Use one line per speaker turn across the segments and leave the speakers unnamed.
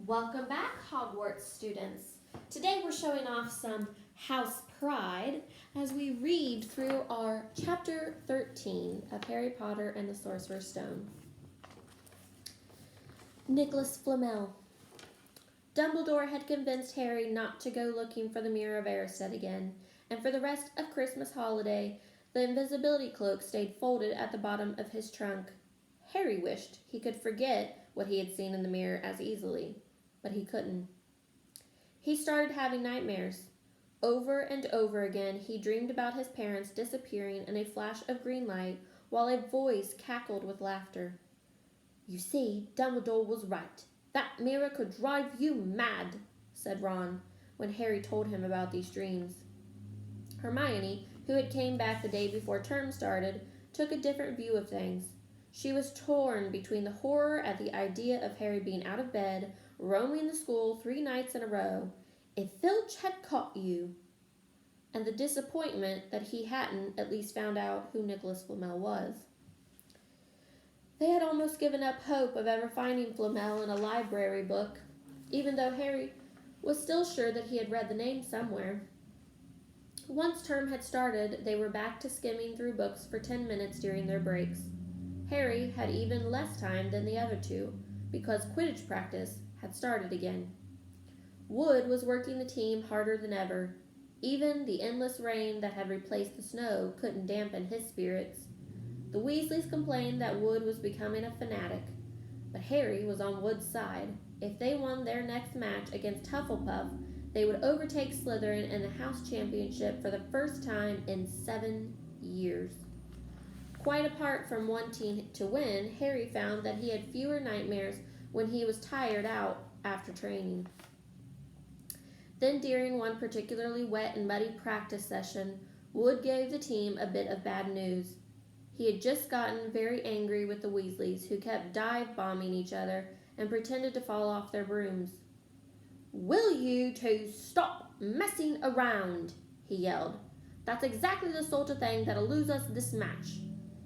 Welcome back, Hogwarts students. Today we're showing off some house pride as we read through our chapter 13 of Harry Potter and the Sorcerer's Stone. Nicolas Flamel. Dumbledore had convinced Harry not to go looking for the Mirror of Erised again, and for the rest of Christmas holiday, the invisibility cloak stayed folded at the bottom of his trunk. Harry wished he could forget what he had seen in the mirror as easily, but he couldn't. He started having nightmares. Over and over again, he dreamed about his parents disappearing in a flash of green light while a voice cackled with laughter. "You see, Dumbledore was right. That mirror could drive you mad," said Ron, when Harry told him about these dreams. Hermione, who had came back the day before term started, took a different view of things. She was torn between the horror at the idea of Harry being out of bed, roaming the school 3 nights in a row, if Filch had caught you, and the disappointment that he hadn't at least found out who Nicolas Flamel was. They had almost given up hope of ever finding Flamel in a library book, even though Harry was still sure that he had read the name somewhere. Once term had started, they were back to skimming through books for 10 minutes during their breaks. Harry had even less time than the other two, because Quidditch practice had started again. Wood was working the team harder than ever. Even the endless rain that had replaced the snow couldn't dampen his spirits. The Weasleys complained that Wood was becoming a fanatic, but Harry was on Wood's side. If they won their next match against Hufflepuff, they would overtake Slytherin in the house championship for the first time in 7 years. Quite apart from wanting to win, Harry found that he had fewer nightmares when he was tired out after training. Then during one particularly wet and muddy practice session, Wood gave the team a bit of bad news. He had just gotten very angry with the Weasleys, who kept dive-bombing each other and pretended to fall off their brooms. "Will you two stop messing around?" he yelled. "That's exactly the sort of thing that'll lose us this match.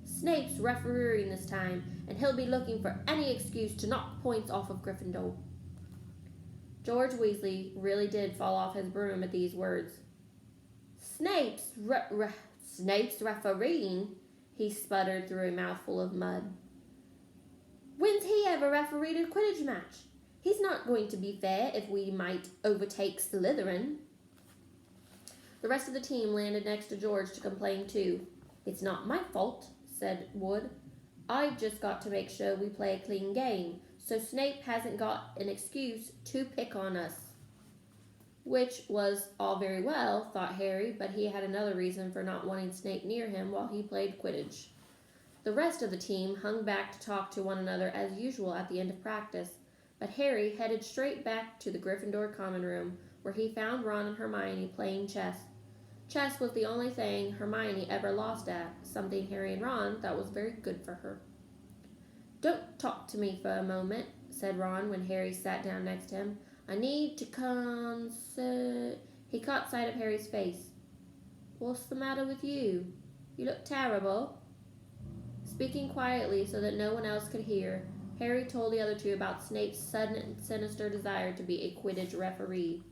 Snape's refereeing this time, and he'll be looking for any excuse to knock points off of Gryffindor." George Weasley really did fall off his broom at these words. Snape's refereeing," he sputtered through a mouthful of mud. "When's he ever refereed a Quidditch match? He's not going to be fair if we might overtake Slytherin." The rest of the team landed next to George to complain too. "It's not my fault," said Wood. "I've just got to make sure we play a clean game, so Snape hasn't got an excuse to pick on us." Which was all very well, thought Harry, but he had another reason for not wanting Snape near him while he played Quidditch. The rest of the team hung back to talk to one another as usual at the end of practice, but Harry headed straight back to the Gryffindor common room, where he found Ron and Hermione playing chess. Chess was the only thing Hermione ever lost at, something Harry and Ron thought was very good for her. "Don't talk to me for a moment," said Ron when Harry sat down next to him. "I need to He caught sight of Harry's face. "What's the matter with you? You look terrible." Speaking quietly so that no one else could hear, Harry told the other two about Snape's sudden and sinister desire to be a Quidditch referee.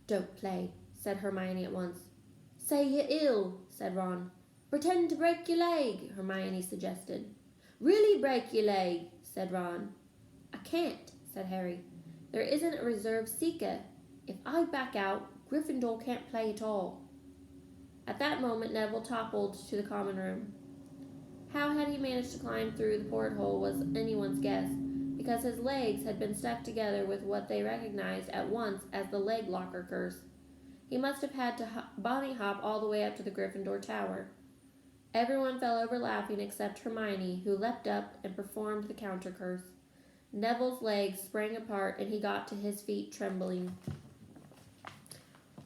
"Don't play," said Hermione at once. "Say you're ill," said Ron. "Pretend to break your leg," Hermione suggested. "Really break your leg," said Ron. "I can't," said Harry. "There isn't a reserve seeker. If I back out, Gryffindor can't play at all." At that moment, Neville toppled to the common room. How had he managed to climb through the porthole was anyone's guess, because his legs had been stuck together with what they recognized at once as the leg locker curse. He must have had to bunny hop all the way up to the Gryffindor tower. Everyone fell over laughing except Hermione, who leapt up and performed the counter curse. Neville's legs sprang apart and he got to his feet trembling.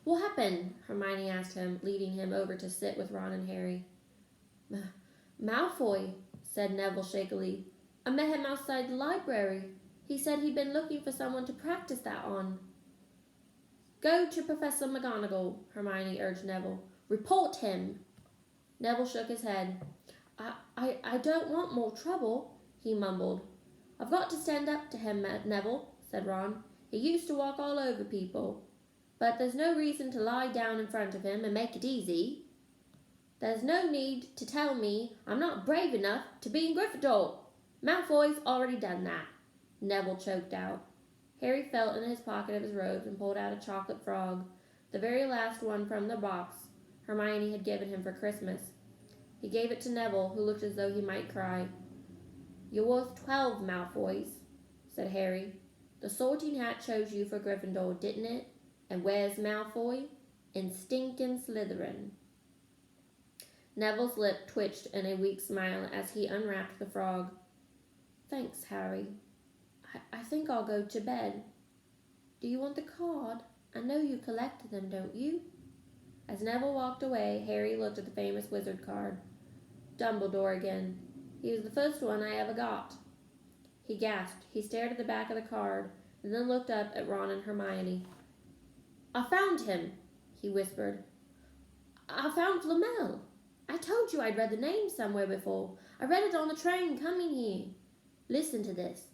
"What happened?" Hermione asked him, leading him over to sit with Ron and Harry. "Malfoy," said Neville shakily. "I met him outside the library. He said he'd been looking for someone to practice that on." "Go to Professor McGonagall," Hermione urged Neville. "Report him." Neville shook his head. I don't want more trouble," he mumbled. I've got to stand up to him, Neville, said Ron. He used to walk all over people. But there's no reason to lie down in front of him and make it easy. There's no need to tell me I'm not brave enough to be in Gryffindor. Malfoy's already done that, Neville choked out. Harry felt in his pocket of his robes and pulled out a chocolate frog, the very last one from the box Hermione had given him for Christmas. He gave it to Neville, who looked as though he might cry. You're worth 12 Malfoys, said Harry. The Sorting Hat chose you for Gryffindor, didn't it? And where's Malfoy? In stinkin' Slytherin. Neville's lip twitched in a weak smile as he unwrapped the frog. Thanks, Harry. I think I'll go to bed. Do you want the card? I know you collect them, don't you? As Neville walked away, Harry looked at the famous wizard card. Dumbledore again. He was the first one I ever got. He gasped. He stared at the back of the card, and then looked up at Ron and Hermione. I found him, he whispered. I found Flamel. I told you I'd read the name somewhere before. I read it on the train coming here. Listen to this.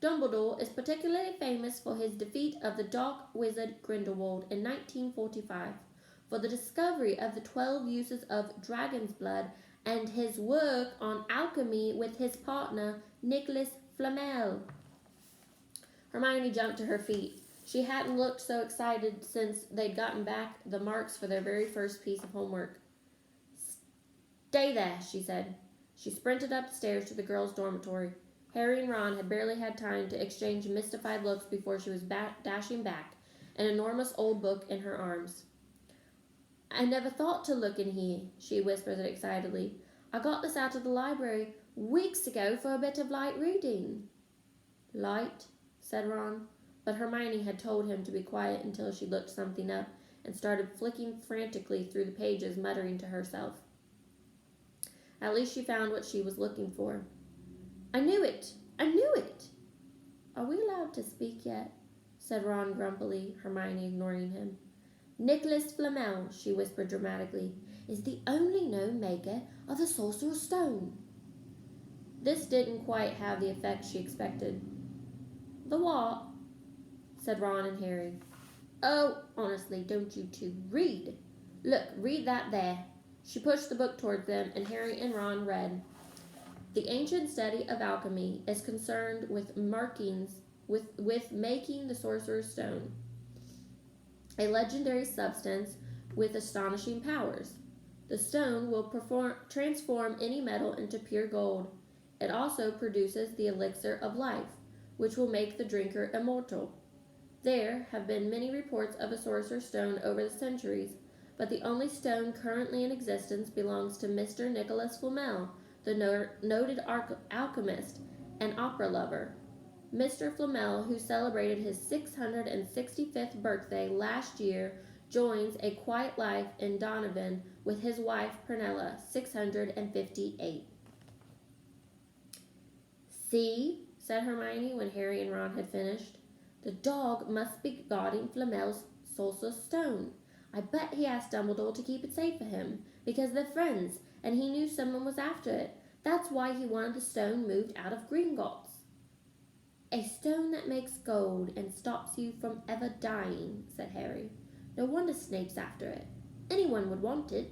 Dumbledore is particularly famous for his defeat of the dark wizard Grindelwald in 1945, for the discovery of the 12 uses of dragon's blood, and his work on alchemy with his partner, Nicolas Flamel. Hermione jumped to her feet. She hadn't looked so excited since they'd gotten back the marks for their very first piece of homework. Stay there, she said. She sprinted up the stairs to the girls' dormitory. Harry and Ron had barely had time to exchange mystified looks before she was dashing back, an enormous old book in her arms. I never thought to look in here, she whispered excitedly. I got this out of the library weeks ago for a bit of light reading. Light, said Ron, but Hermione had told him to be quiet until she looked something up and started flicking frantically through the pages, muttering to herself. At least she found what she was looking for. I knew it! I knew it! Are we allowed to speak yet? Said Ron grumpily, Hermione ignoring him. Nicolas Flamel, she whispered dramatically, is the only known maker of the Sorcerer's Stone. This didn't quite have the effect she expected. The what? Said Ron and Harry. Oh, honestly, don't you two read? Look, read that there. She pushed the book towards them, and Harry and Ron read. The ancient study of alchemy is concerned with making the Sorcerer's Stone, a legendary substance with astonishing powers. The stone will transform any metal into pure gold. It also produces the elixir of life, which will make the drinker immortal. There have been many reports of a Sorcerer's Stone over the centuries, but the only stone currently in existence belongs to Mr. Nicolas Flamel, the noted alchemist and opera lover. Mr. Flamel, who celebrated his 665th birthday last year, joins a quiet life in Donovan with his wife Pernilla, 658. See, said Hermione when Harry and Ron had finished. The dog must be guarding Flamel's Sorcerer's Stone. I bet he asked Dumbledore to keep it safe for him, because they're friends, and he knew someone was after it. That's why he wanted the stone moved out of Gringotts. A stone that makes gold and stops you from ever dying, said Harry. No wonder Snape's after it. Anyone would want it.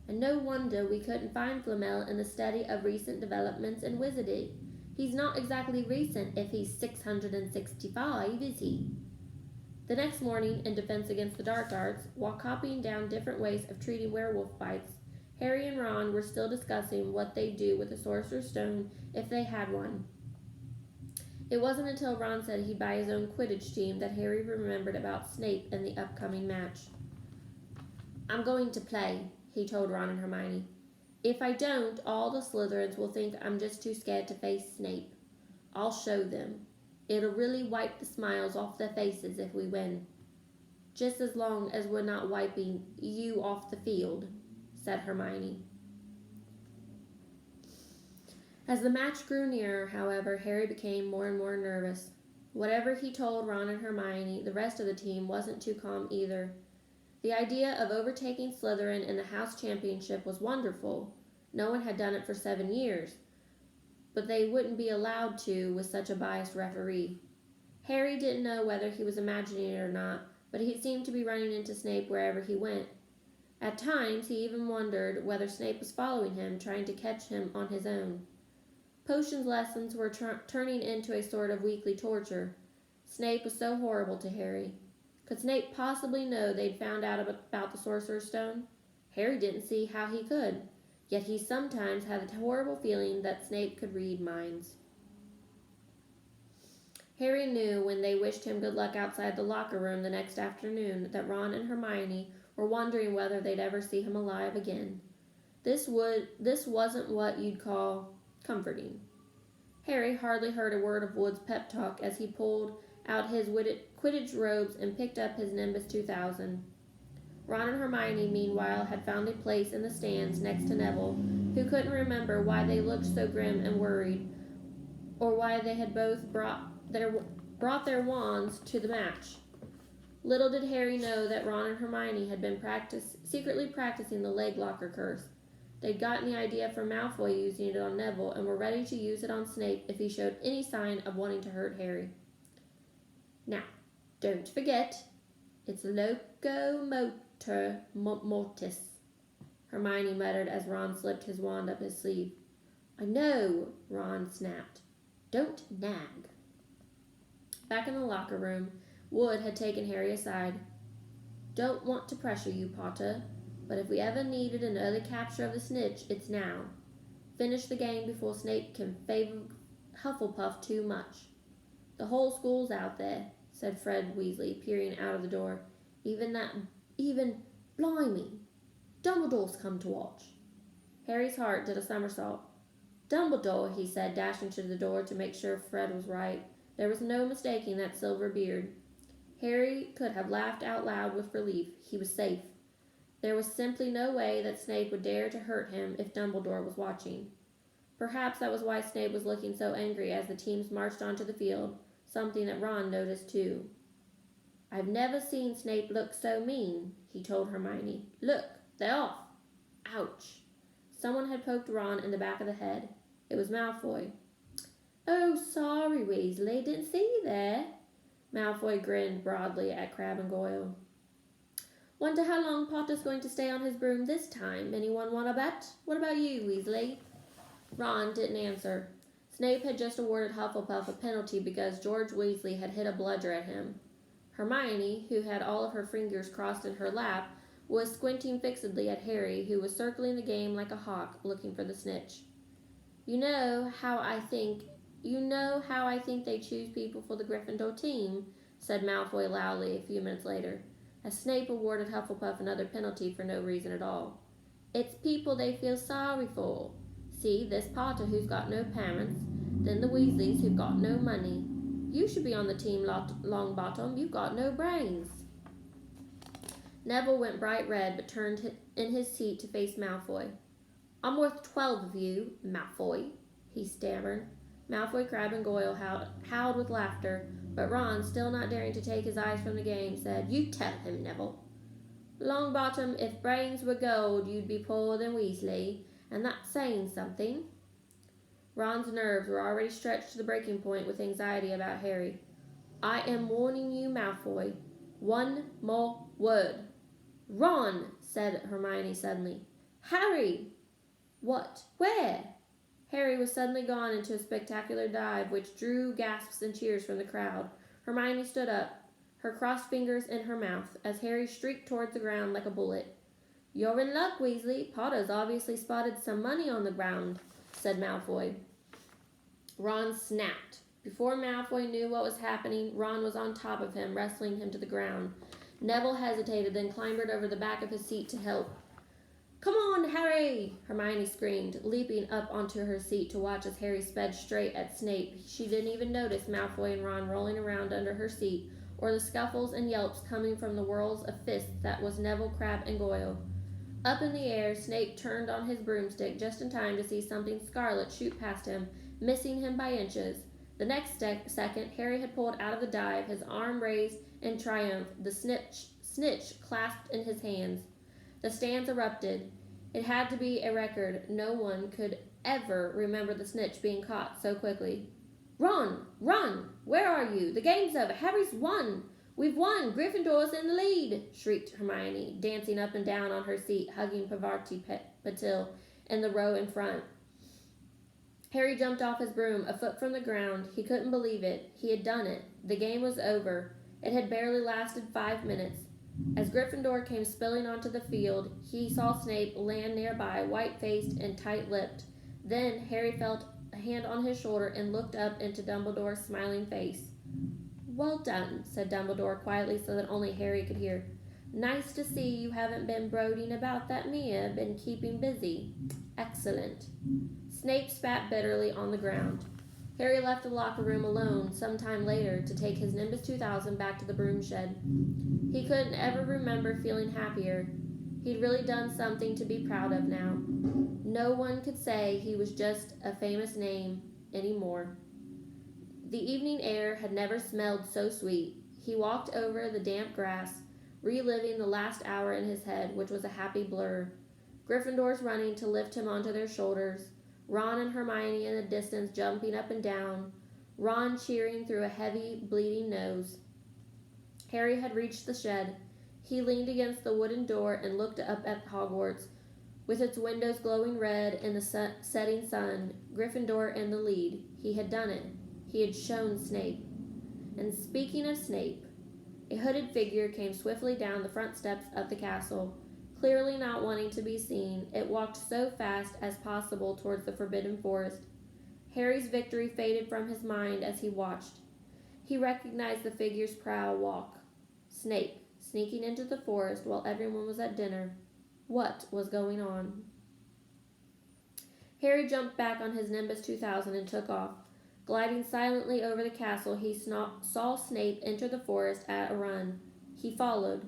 And no wonder we couldn't find Flamel in the study of recent developments in wizardry. He's not exactly recent if he's 665, is he? The next morning, in Defense Against the Dark Arts, while copying down different ways of treating werewolf bites, Harry and Ron were still discussing what they'd do with the Sorcerer's Stone if they had one. It wasn't until Ron said he'd buy his own Quidditch team that Harry remembered about Snape and the upcoming match. I'm going to play, he told Ron and Hermione. If I don't, all the Slytherins will think I'm just too scared to face Snape. I'll show them. It'll really wipe the smiles off their faces if we win. Just as long as we're not wiping you off the field, said Hermione. As the match grew nearer, however, Harry became more and more nervous. Whatever he told Ron and Hermione, the rest of the team wasn't too calm either. The idea of overtaking Slytherin in the House Championship was wonderful. No one had done it for 7 years. but they wouldn't be allowed to with such a biased referee. Harry didn't know whether he was imagining it or not, but he seemed to be running into Snape wherever he went. At times, he even wondered whether Snape was following him, trying to catch him on his own. Potions lessons were turning into a sort of weekly torture. Snape was so horrible to Harry. Could Snape possibly know they'd found out about the Sorcerer's Stone? Harry didn't see how he could, yet he sometimes had a horrible feeling that Snape could read minds. Harry knew when they wished him good luck outside the locker room the next afternoon that Ron and Hermione were wondering whether they'd ever see him alive again. This wasn't what you'd call comforting. Harry hardly heard a word of Wood's pep talk as he pulled out his Quidditch robes and picked up his Nimbus 2000. Ron and Hermione, meanwhile, had found a place in the stands next to Neville, who couldn't remember why they looked so grim and worried, or why they had both brought their wands to the match. Little did Harry know that Ron and Hermione had been secretly practicing the leg locker curse. They'd gotten the idea from Malfoy using it on Neville and were ready to use it on Snape if he showed any sign of wanting to hurt Harry. Now, don't forget, it's locomotor mortis, Hermione muttered as Ron slipped his wand up his sleeve. I know, Ron snapped. Don't nag. Back in the locker room, Wood had taken Harry aside. Don't want to pressure you, Potter, but if we ever needed another capture of the snitch, it's now. Finish the game before Snape can favor Hufflepuff too much. The whole school's out there, said Fred Weasley, peering out of the door. Even blimey, Dumbledore's come to watch. Harry's heart did a somersault. Dumbledore, he said, dashing to the door to make sure Fred was right. There was no mistaking that silver beard. Harry could have laughed out loud with relief. He was safe. There was simply no way that Snape would dare to hurt him if Dumbledore was watching. Perhaps that was why Snape was looking so angry as the teams marched onto the field, something that Ron noticed too. I've never seen Snape look so mean, he told Hermione. Look, they're off. Ouch. Someone had poked Ron in the back of the head. It was Malfoy. Oh, sorry, Weasley, didn't see you there. Malfoy grinned broadly at Crabbe and Goyle. Wonder how long Potter's going to stay on his broom this time. Anyone want to bet? What about you, Weasley? Ron didn't answer. Snape had just awarded Hufflepuff a penalty because George Weasley had hit a bludger at him. Hermione, who had all of her fingers crossed in her lap, was squinting fixedly at Harry, who was circling the game like a hawk, looking for the snitch. You know how I think they choose people for the Gryffindor team, said Malfoy loudly a few minutes later, as Snape awarded Hufflepuff another penalty for no reason at all. It's people they feel sorry for. See, this Potter who's got no parents, then the Weasleys who've got no money. You should be on the team, Longbottom. You've got no brains. Neville went bright red, but turned in his seat to face Malfoy. I'm worth 12 of you, Malfoy, he stammered. Malfoy, Crabbe, and Goyle howled with laughter, but Ron, still not daring to take his eyes from the game, said, You tell him, Neville. Longbottom, if brains were gold, you'd be poorer than Weasley, and that's saying something. Ron's nerves were already stretched to the breaking point with anxiety about Harry. I am warning you, Malfoy. One more word. Ron, said Hermione suddenly. Harry! What? Where? Harry was suddenly gone into a spectacular dive, which drew gasps and cheers from the crowd. Hermione stood up, her crossed fingers in her mouth, as Harry streaked towards the ground like a bullet. You're in luck, Weasley. Potter's obviously spotted some money on the ground, said Malfoy. Ron snapped. Before Malfoy knew what was happening, Ron was on top of him, wrestling him to the ground. Neville hesitated, then clambered over the back of his seat to help. Come on, Harry! Hermione screamed, leaping up onto her seat to watch as Harry sped straight at Snape. She didn't even notice Malfoy and Ron rolling around under her seat, or the scuffles and yelps coming from the whirls of fists that was Neville, Crabbe, and Goyle. Up in the air, Snape turned on his broomstick just in time to see something scarlet shoot past him, missing him by inches. The next second, Harry had pulled out of the dive, his arm raised in triumph, the snitch clasped in his hands. The stands erupted. It had to be a record. No one could ever remember the snitch being caught so quickly. Ron! Run! Where are you? The game's over. Harry's won! We've won! Gryffindor's in the lead! Shrieked Hermione, dancing up and down on her seat, hugging Parvati Patil in the row in front. Harry jumped off his broom, a foot from the ground. He couldn't believe it. He had done it. The game was over. It had barely lasted 5 minutes. As Gryffindor came spilling onto the field, he saw Snape land nearby, white-faced and tight-lipped. Then Harry felt a hand on his shoulder and looked up into Dumbledore's smiling face. Well done, said Dumbledore quietly so that only Harry could hear. Nice to see you haven't been brooding about that Mia, been keeping busy. Excellent. Snape spat bitterly on the ground. Harry left the locker room alone some time later to take his Nimbus 2000 back to the broom shed. He couldn't ever remember feeling happier. He'd really done something to be proud of now. No one could say he was just a famous name anymore. The evening air had never smelled so sweet. He walked over the damp grass, reliving the last hour in his head, which was a happy blur. Gryffindors running to lift him onto their shoulders, Ron and Hermione in the distance jumping up and down, Ron cheering through a heavy, bleeding nose. Harry had reached the shed. He leaned against the wooden door and looked up at Hogwarts, with its windows glowing red in the setting sun, Gryffindor in the lead. He had done it. He had shown Snape. And speaking of Snape, a hooded figure came swiftly down the front steps of the castle. Clearly not wanting to be seen, it walked so fast as possible towards the Forbidden Forest. Harry's victory faded from his mind as he watched. He recognized the figure's proud walk. Snape, sneaking into the forest while everyone was at dinner. What was going on? Harry jumped back on his Nimbus 2000 and took off. Gliding silently over the castle, he saw Snape enter the forest at a run. He followed.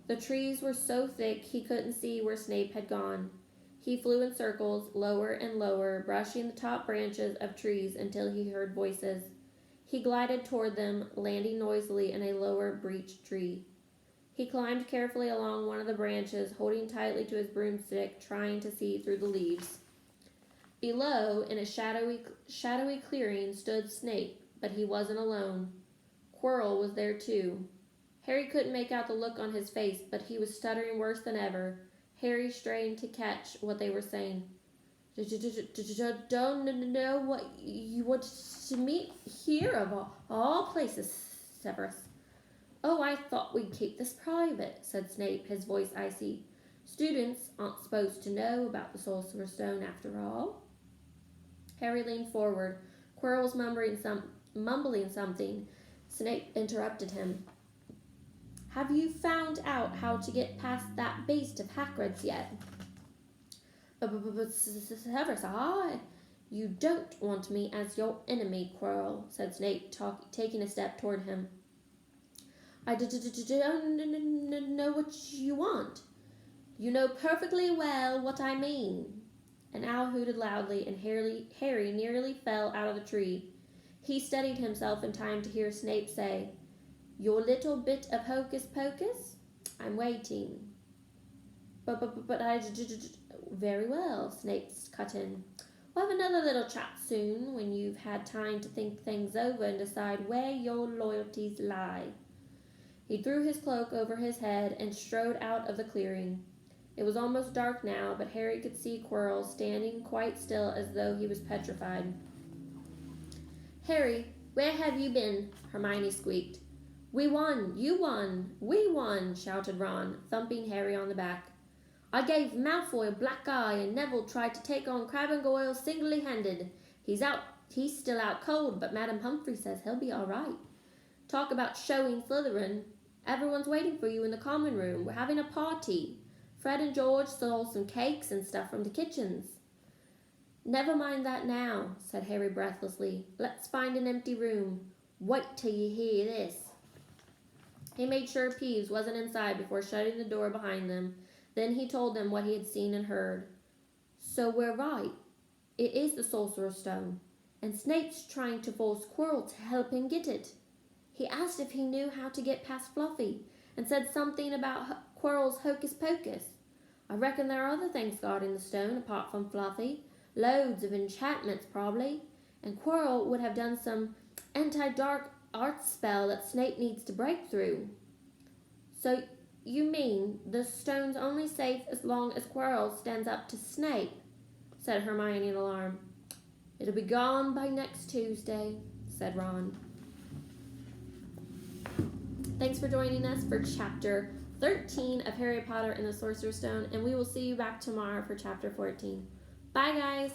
The trees were so thick he couldn't see where Snape had gone. He flew in circles, lower and lower, brushing the top branches of trees until he heard voices. He glided toward them, landing noisily in a lower breached tree. He climbed carefully along one of the branches, holding tightly to his broomstick, trying to see through the leaves. Below, in a shadowy clearing, stood Snape, but he wasn't alone. Quirrell was there too. Harry couldn't make out the look on his face, but he was stuttering worse than ever. Harry strained to catch what they were saying. Don't know what you want to meet here of all places, Severus. Oh, I thought we'd keep this private, said Snape, his voice icy. Students aren't supposed to know about the Sorcerer's Stone after all. Harry leaned forward. Quirrell was mumbling something. Snape interrupted him. Have you found out how to get past that beast of Hagrid's yet? But Severus, you don't want me as your enemy, Quirrell, said Snape, taking a step toward him. I don't know what you want. You know perfectly well what I mean. An owl hooted loudly, and Harry nearly fell out of the tree. He steadied himself in time to hear Snape say, Your little bit of hocus-pocus? I'm waiting. But I... Very well, Snape cut in. We'll have another little chat soon, when you've had time to think things over and decide where your loyalties lie. He threw his cloak over his head and strode out of the clearing. It was almost dark now, but Harry could see Quirrell standing quite still as though he was petrified. Harry, where have you been? Hermione squeaked. We won! You won! We won! Shouted Ron, thumping Harry on the back. I gave Malfoy a black eye, and Neville tried to take on Crabbe and Goyle singly-handed. He's still out cold, but Madam Humphrey says he'll be all right. Talk about showing Slytherin. Everyone's waiting for you in the common room. We're having a party. Fred and George stole some cakes and stuff from the kitchens. Never mind that now, said Harry breathlessly. Let's find an empty room. Wait till you hear this. He made sure Peeves wasn't inside before shutting the door behind them. Then he told them what he had seen and heard. So we're right. It is the Sorcerer's Stone, and Snape's trying to force Quirrell to help him get it. He asked if he knew how to get past Fluffy, and said something about Quirrell's hocus-pocus. I reckon there are other things guarding the stone apart from Fluffy, Loads of enchantments, probably. And Quirrell would have done some anti-dark art spell that Snape needs to break through. So you mean the stone's only safe as long as Quirrell stands up to Snape? Said Hermione in alarm. It'll be gone by next Tuesday, said Ron. Thanks for joining us for Chapter 13 of Harry Potter and the Sorcerer's Stone, and we will see you back tomorrow for Chapter 14. Bye, guys!